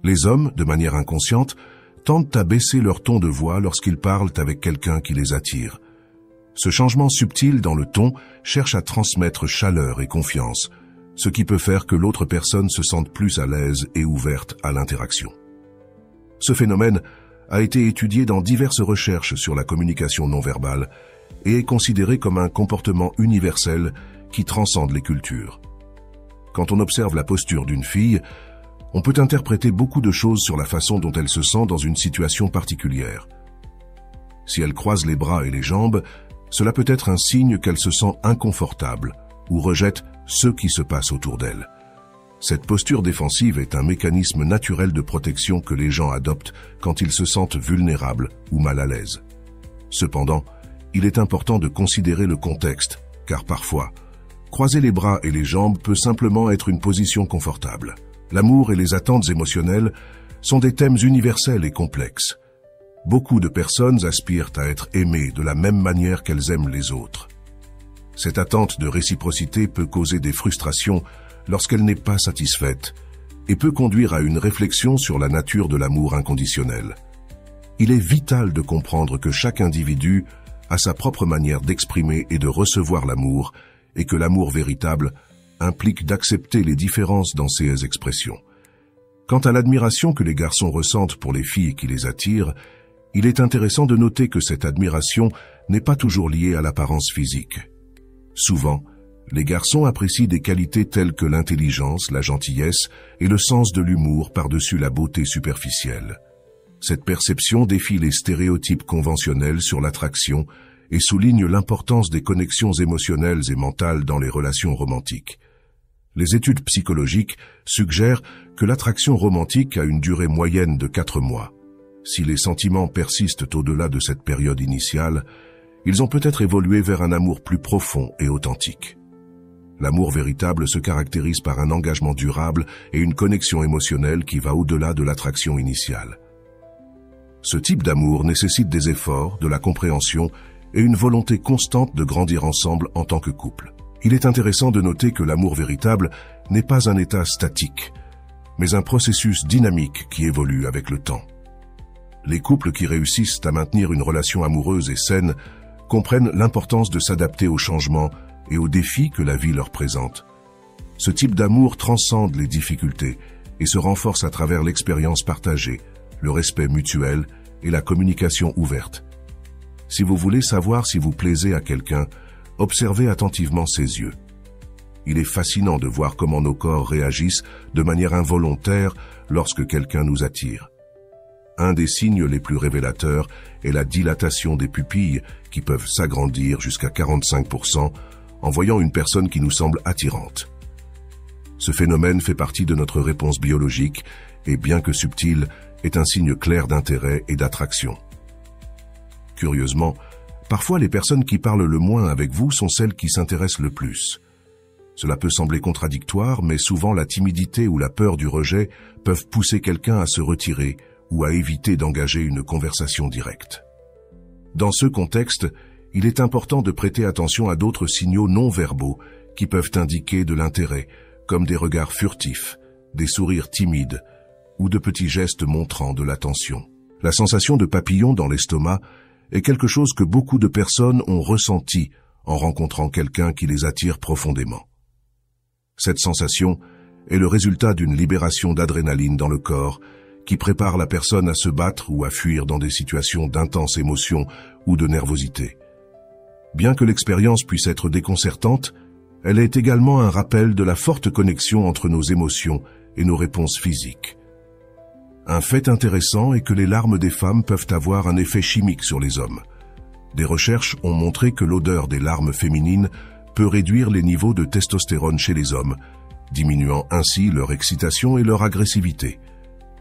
Les hommes, de manière inconsciente, tendent à baisser leur ton de voix lorsqu'ils parlent avec quelqu'un qui les attire. Ce changement subtil dans le ton cherche à transmettre chaleur et confiance, ce qui peut faire que l'autre personne se sente plus à l'aise et ouverte à l'interaction. Ce phénomène a été étudié dans diverses recherches sur la communication non verbale et est considéré comme un comportement universel qui transcende les cultures. Quand on observe la posture d'une fille, on peut interpréter beaucoup de choses sur la façon dont elle se sent dans une situation particulière. Si elle croise les bras et les jambes, cela peut être un signe qu'elle se sent inconfortable ou rejette ce qui se passe autour d'elle. Cette posture défensive est un mécanisme naturel de protection que les gens adoptent quand ils se sentent vulnérables ou mal à l'aise. Cependant, il est important de considérer le contexte, car parfois, croiser les bras et les jambes peut simplement être une position confortable. L'amour et les attentes émotionnelles sont des thèmes universels et complexes. Beaucoup de personnes aspirent à être aimées de la même manière qu'elles aiment les autres. Cette attente de réciprocité peut causer des frustrations lorsqu'elle n'est pas satisfaite et peut conduire à une réflexion sur la nature de l'amour inconditionnel. Il est vital de comprendre que chaque individu a sa propre manière d'exprimer et de recevoir l'amour et que l'amour véritable implique d'accepter les différences dans ces expressions. Quant à l'admiration que les garçons ressentent pour les filles qui les attirent, il est intéressant de noter que cette admiration n'est pas toujours liée à l'apparence physique. Souvent, les garçons apprécient des qualités telles que l'intelligence, la gentillesse et le sens de l'humour par-dessus la beauté superficielle. Cette perception défie les stéréotypes conventionnels sur l'attraction et souligne l'importance des connexions émotionnelles et mentales dans les relations romantiques. Les études psychologiques suggèrent que l'attraction romantique a une durée moyenne de 4 mois. Si les sentiments persistent au-delà de cette période initiale, ils ont peut-être évolué vers un amour plus profond et authentique. L'amour véritable se caractérise par un engagement durable et une connexion émotionnelle qui va au-delà de l'attraction initiale. Ce type d'amour nécessite des efforts, de la compréhension et une volonté constante de grandir ensemble en tant que couple. Il est intéressant de noter que l'amour véritable n'est pas un état statique, mais un processus dynamique qui évolue avec le temps. Les couples qui réussissent à maintenir une relation amoureuse et saine comprennent l'importance de s'adapter aux changements et aux défis que la vie leur présente. Ce type d'amour transcende les difficultés et se renforce à travers l'expérience partagée, le respect mutuel et la communication ouverte. Si vous voulez savoir si vous plaisez à quelqu'un, observez attentivement ses yeux. Il est fascinant de voir comment nos corps réagissent de manière involontaire lorsque quelqu'un nous attire. Un des signes les plus révélateurs est la dilatation des pupilles qui peuvent s'agrandir jusqu'à 45% en voyant une personne qui nous semble attirante. Ce phénomène fait partie de notre réponse biologique et, bien que subtil, est un signe clair d'intérêt et d'attraction. Curieusement, parfois les personnes qui parlent le moins avec vous sont celles qui s'intéressent le plus. Cela peut sembler contradictoire, mais souvent la timidité ou la peur du rejet peuvent pousser quelqu'un à se retirer ou à éviter d'engager une conversation directe. Dans ce contexte, il est important de prêter attention à d'autres signaux non verbaux qui peuvent indiquer de l'intérêt, comme des regards furtifs, des sourires timides ou de petits gestes montrant de l'attention. La sensation de papillon dans l'estomac est quelque chose que beaucoup de personnes ont ressenti en rencontrant quelqu'un qui les attire profondément. Cette sensation est le résultat d'une libération d'adrénaline dans le corps qui prépare la personne à se battre ou à fuir dans des situations d'intense émotion ou de nervosité. Bien que l'expérience puisse être déconcertante, elle est également un rappel de la forte connexion entre nos émotions et nos réponses physiques. Un fait intéressant est que les larmes des femmes peuvent avoir un effet chimique sur les hommes. Des recherches ont montré que l'odeur des larmes féminines peut réduire les niveaux de testostérone chez les hommes, diminuant ainsi leur excitation et leur agressivité.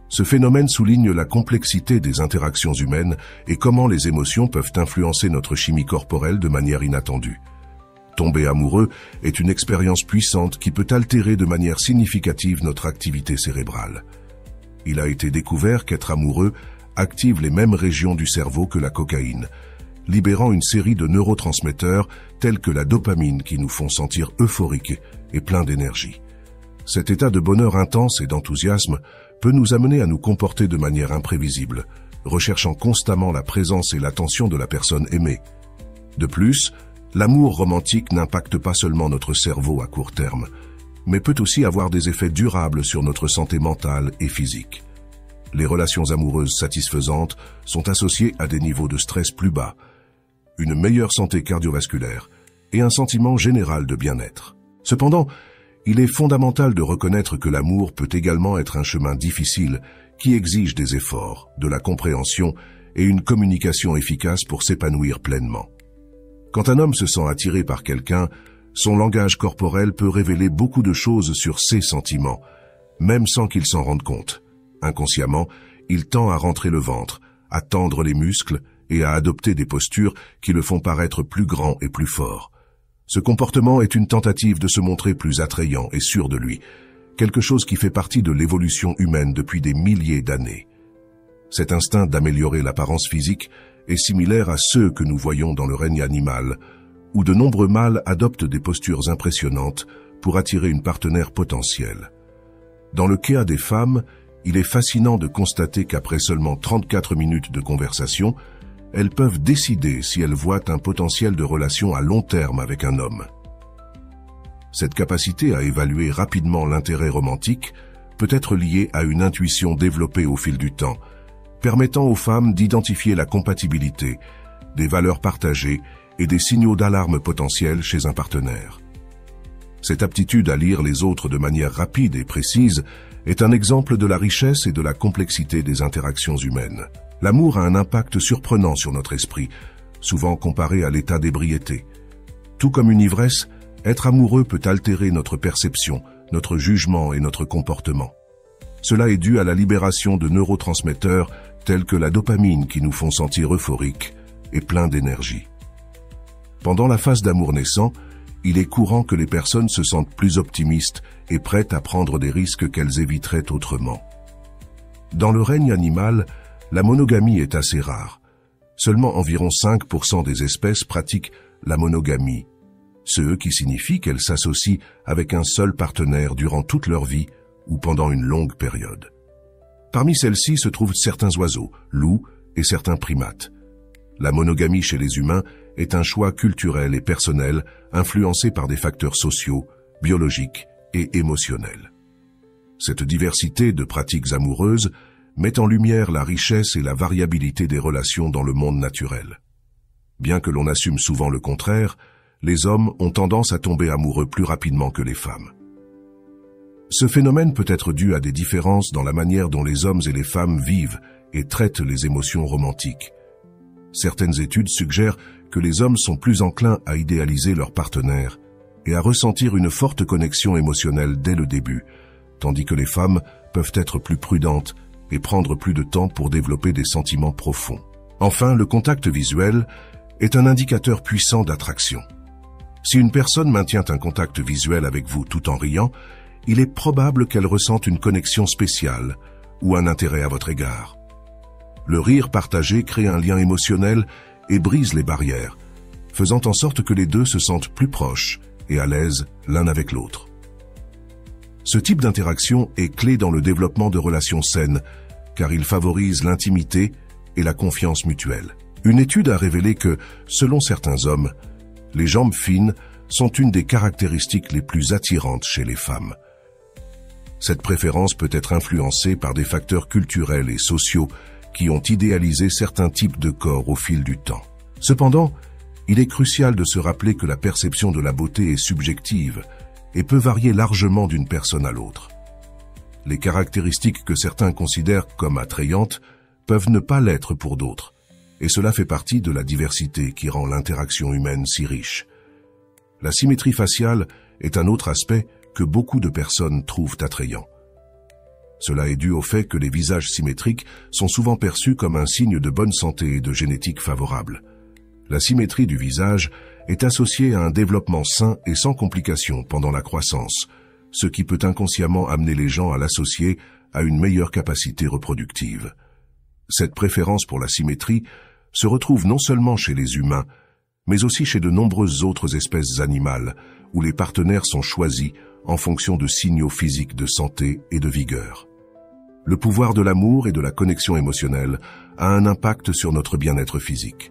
Ce phénomène souligne la complexité des interactions humaines et comment les émotions peuvent influencer notre chimie corporelle de manière inattendue. Tomber amoureux est une expérience puissante qui peut altérer de manière significative notre activité cérébrale. Il a été découvert qu'être amoureux active les mêmes régions du cerveau que la cocaïne, libérant une série de neurotransmetteurs tels que la dopamine qui nous font sentir euphoriques et pleins d'énergie. Cet état de bonheur intense et d'enthousiasme peut nous amener à nous comporter de manière imprévisible, recherchant constamment la présence et l'attention de la personne aimée. De plus, l'amour romantique n'impacte pas seulement notre cerveau à court terme, mais peut aussi avoir des effets durables sur notre santé mentale et physique. Les relations amoureuses satisfaisantes sont associées à des niveaux de stress plus bas, une meilleure santé cardiovasculaire et un sentiment général de bien-être. Cependant, il est fondamental de reconnaître que l'amour peut également être un chemin difficile qui exige des efforts, de la compréhension et une communication efficace pour s'épanouir pleinement. Quand un homme se sent attiré par quelqu'un, son langage corporel peut révéler beaucoup de choses sur ses sentiments, même sans qu'il s'en rende compte. Inconsciemment, il tend à rentrer le ventre, à tendre les muscles et à adopter des postures qui le font paraître plus grand et plus fort. Ce comportement est une tentative de se montrer plus attrayant et sûr de lui, quelque chose qui fait partie de l'évolution humaine depuis des milliers d'années. Cet instinct d'améliorer l'apparence physique est similaire à ceux que nous voyons dans le règne animal, où de nombreux mâles adoptent des postures impressionnantes pour attirer une partenaire potentielle. Dans le cas des femmes, il est fascinant de constater qu'après seulement 34 minutes de conversation, elles peuvent décider si elles voient un potentiel de relation à long terme avec un homme. Cette capacité à évaluer rapidement l'intérêt romantique peut être liée à une intuition développée au fil du temps, permettant aux femmes d'identifier la compatibilité, des valeurs partagées et des signaux d'alarme potentiels chez un partenaire. Cette aptitude à lire les autres de manière rapide et précise est un exemple de la richesse et de la complexité des interactions humaines. L'amour a un impact surprenant sur notre esprit, souvent comparé à l'état d'ébriété. Tout comme une ivresse, être amoureux peut altérer notre perception, notre jugement et notre comportement. Cela est dû à la libération de neurotransmetteurs tels que la dopamine qui nous font sentir euphoriques et pleins d'énergie. Pendant la phase d'amour naissant, il est courant que les personnes se sentent plus optimistes et prêtes à prendre des risques qu'elles éviteraient autrement. Dans le règne animal, la monogamie est assez rare. Seulement environ 5% des espèces pratiquent la monogamie, ce qui signifie qu'elles s'associent avec un seul partenaire durant toute leur vie ou pendant une longue période. Parmi celles-ci se trouvent certains oiseaux, loups et certains primates. La monogamie chez les humains est un choix culturel et personnel influencé par des facteurs sociaux, biologiques et émotionnels. Cette diversité de pratiques amoureuses met en lumière la richesse et la variabilité des relations dans le monde naturel. Bien que l'on assume souvent le contraire, les hommes ont tendance à tomber amoureux plus rapidement que les femmes. Ce phénomène peut être dû à des différences dans la manière dont les hommes et les femmes vivent et traitent les émotions romantiques. Certaines études suggèrent que les hommes sont plus enclins à idéaliser leur partenaire et à ressentir une forte connexion émotionnelle dès le début, tandis que les femmes peuvent être plus prudentes et prendre plus de temps pour développer des sentiments profonds. Enfin, le contact visuel est un indicateur puissant d'attraction. Si une personne maintient un contact visuel avec vous tout en riant, il est probable qu'elle ressente une connexion spéciale ou un intérêt à votre égard. Le rire partagé crée un lien émotionnel et brise les barrières, faisant en sorte que les deux se sentent plus proches et à l'aise l'un avec l'autre. Ce type d'interaction est clé dans le développement de relations saines, car il favorise l'intimité et la confiance mutuelle. Une étude a révélé que, selon certains hommes, les jambes fines sont une des caractéristiques les plus attirantes chez les femmes. Cette préférence peut être influencée par des facteurs culturels et sociaux qui ont idéalisé certains types de corps au fil du temps. Cependant, il est crucial de se rappeler que la perception de la beauté est subjective et peut varier largement d'une personne à l'autre. Les caractéristiques que certains considèrent comme attrayantes peuvent ne pas l'être pour d'autres, et cela fait partie de la diversité qui rend l'interaction humaine si riche. La symétrie faciale est un autre aspect que beaucoup de personnes trouvent attrayant. Cela est dû au fait que les visages symétriques sont souvent perçus comme un signe de bonne santé et de génétique favorable. La symétrie du visage est associée à un développement sain et sans complications pendant la croissance, ce qui peut inconsciemment amener les gens à l'associer à une meilleure capacité reproductive. Cette préférence pour la symétrie se retrouve non seulement chez les humains, mais aussi chez de nombreuses autres espèces animales, où les partenaires sont choisis en fonction de signaux physiques de santé et de vigueur. Le pouvoir de l'amour et de la connexion émotionnelle a un impact sur notre bien-être physique.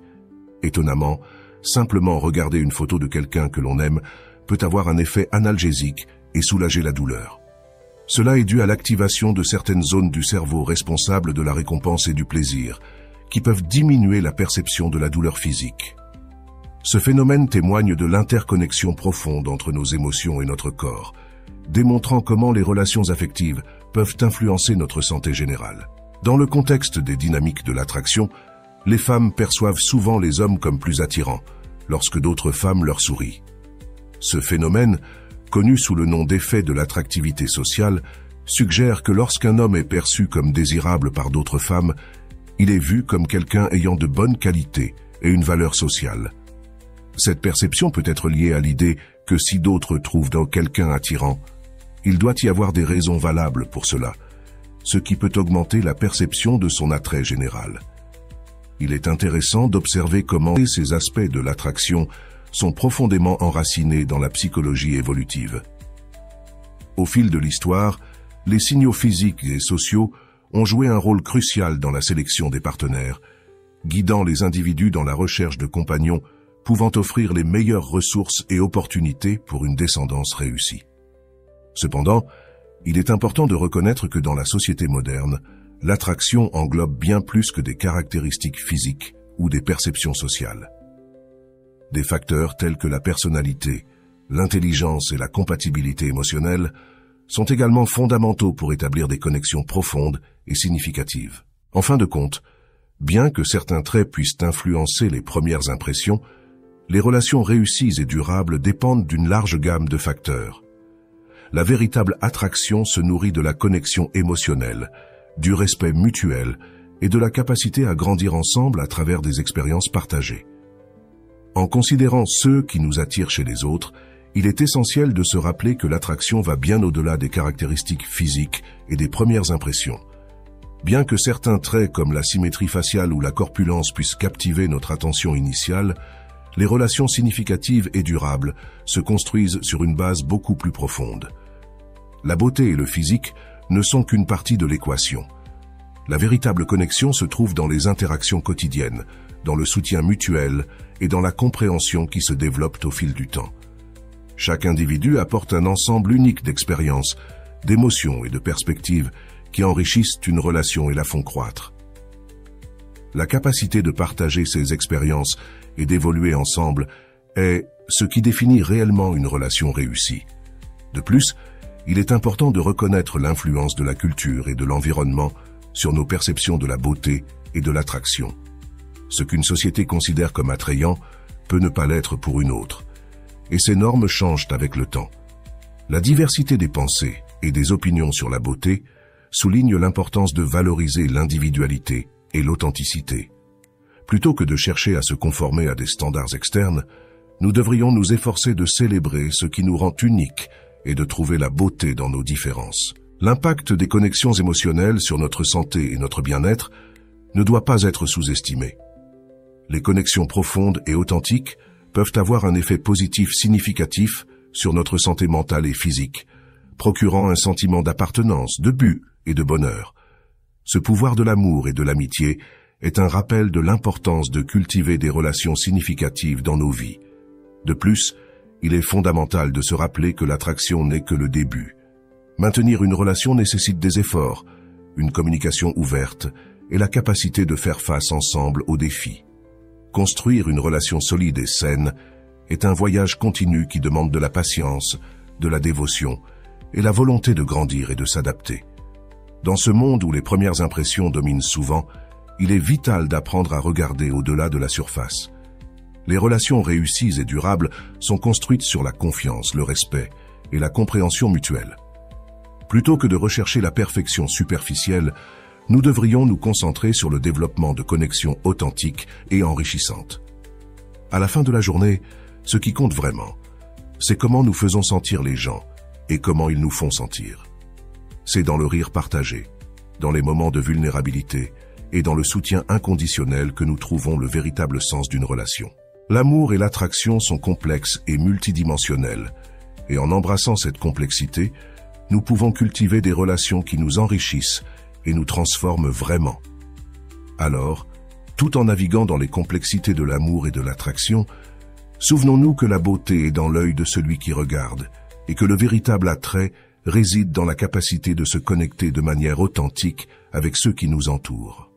Étonnamment, simplement regarder une photo de quelqu'un que l'on aime peut avoir un effet analgésique et soulager la douleur. Cela est dû à l'activation de certaines zones du cerveau responsables de la récompense et du plaisir, qui peuvent diminuer la perception de la douleur physique. Ce phénomène témoigne de l'interconnexion profonde entre nos émotions et notre corps, démontrant comment les relations affectives peuvent influencer notre santé générale. Dans le contexte des dynamiques de l'attraction, les femmes perçoivent souvent les hommes comme plus attirants, lorsque d'autres femmes leur sourient. Ce phénomène, connu sous le nom d'effet de l'attractivité sociale, suggère que lorsqu'un homme est perçu comme désirable par d'autres femmes, il est vu comme quelqu'un ayant de bonnes qualités et une valeur sociale. Cette perception peut être liée à l'idée que si d'autres trouvent dans quelqu'un attirant, il doit y avoir des raisons valables pour cela, ce qui peut augmenter la perception de son attrait général. Il est intéressant d'observer comment ces aspects de l'attraction sont profondément enracinés dans la psychologie évolutive. Au fil de l'histoire, les signaux physiques et sociaux ont joué un rôle crucial dans la sélection des partenaires, guidant les individus dans la recherche de compagnons pouvant offrir les meilleures ressources et opportunités pour une descendance réussie. Cependant, il est important de reconnaître que dans la société moderne, l'attraction englobe bien plus que des caractéristiques physiques ou des perceptions sociales. Des facteurs tels que la personnalité, l'intelligence et la compatibilité émotionnelle sont également fondamentaux pour établir des connexions profondes et significatives. En fin de compte, bien que certains traits puissent influencer les premières impressions, les relations réussies et durables dépendent d'une large gamme de facteurs. La véritable attraction se nourrit de la connexion émotionnelle, du respect mutuel et de la capacité à grandir ensemble à travers des expériences partagées. En considérant ceux qui nous attirent chez les autres, il est essentiel de se rappeler que l'attraction va bien au-delà des caractéristiques physiques et des premières impressions. Bien que certains traits comme la symétrie faciale ou la corpulence puissent captiver notre attention initiale, les relations significatives et durables se construisent sur une base beaucoup plus profonde. La beauté et le physique ne sont qu'une partie de l'équation. La véritable connexion se trouve dans les interactions quotidiennes, dans le soutien mutuel et dans la compréhension qui se développe au fil du temps. Chaque individu apporte un ensemble unique d'expériences, d'émotions et de perspectives qui enrichissent une relation et la font croître. La capacité de partager ces expériences et d'évoluer ensemble est ce qui définit réellement une relation réussie. De plus, il est important de reconnaître l'influence de la culture et de l'environnement sur nos perceptions de la beauté et de l'attraction. Ce qu'une société considère comme attrayant peut ne pas l'être pour une autre, et ces normes changent avec le temps. La diversité des pensées et des opinions sur la beauté souligne l'importance de valoriser l'individualité et l'authenticité. Plutôt que de chercher à se conformer à des standards externes, nous devrions nous efforcer de célébrer ce qui nous rend uniques et de trouver la beauté dans nos différences. L'impact des connexions émotionnelles sur notre santé et notre bien-être ne doit pas être sous-estimé. Les connexions profondes et authentiques peuvent avoir un effet positif significatif sur notre santé mentale et physique, procurant un sentiment d'appartenance, de but et de bonheur. Ce pouvoir de l'amour et de l'amitié est un rappel de l'importance de cultiver des relations significatives dans nos vies. De plus, il est fondamental de se rappeler que l'attraction n'est que le début. Maintenir une relation nécessite des efforts, une communication ouverte et la capacité de faire face ensemble aux défis. Construire une relation solide et saine est un voyage continu qui demande de la patience, de la dévotion et la volonté de grandir et de s'adapter. Dans ce monde où les premières impressions dominent souvent, il est vital d'apprendre à regarder au-delà de la surface. Les relations réussies et durables sont construites sur la confiance, le respect et la compréhension mutuelle. Plutôt que de rechercher la perfection superficielle, nous devrions nous concentrer sur le développement de connexions authentiques et enrichissantes. À la fin de la journée, ce qui compte vraiment, c'est comment nous faisons sentir les gens et comment ils nous font sentir. C'est dans le rire partagé, dans les moments de vulnérabilité et dans le soutien inconditionnel que nous trouvons le véritable sens d'une relation. L'amour et l'attraction sont complexes et multidimensionnels, et en embrassant cette complexité, nous pouvons cultiver des relations qui nous enrichissent et nous transforme vraiment. Alors, tout en naviguant dans les complexités de l'amour et de l'attraction, souvenons-nous que la beauté est dans l'œil de celui qui regarde et que le véritable attrait réside dans la capacité de se connecter de manière authentique avec ceux qui nous entourent.